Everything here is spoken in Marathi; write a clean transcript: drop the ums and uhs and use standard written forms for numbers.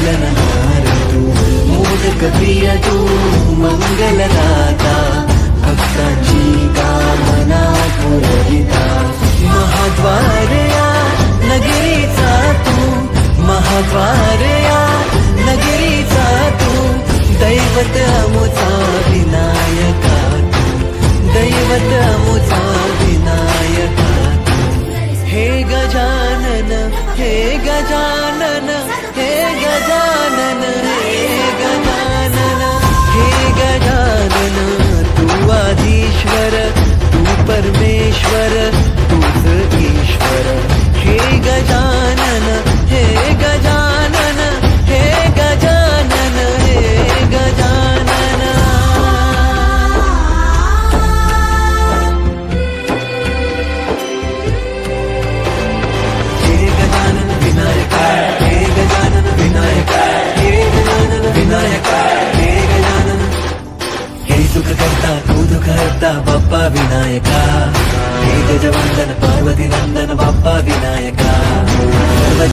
पालनहार तू, मोदक प्रिय तू, मंगलदाता, भक्तांची कामना पुरविता, महाद्वार या नगरीचा तू, महाद्वार या नगरीचा तू, दैवत अमुचा विनायका तू, दैवत अमुचा विनायका तू. हे गजानन, हे गजानन, हे गजानन, हे गजानन, हे गजानन, तू आधीश्वर, तू परमेश्वर, तूच ईश्वर. हे गजानन, हे गजानन, हे गजानन, हे गजानन. हे गजानन विनायका, हे गजानन विनायका, हे गजानन विनायका, हे गजानन. हे सुख करता तू दुःख हरता बाप्पा विनायका, हे गजवंदन पार्वती नंदन बाप्पा विनायका.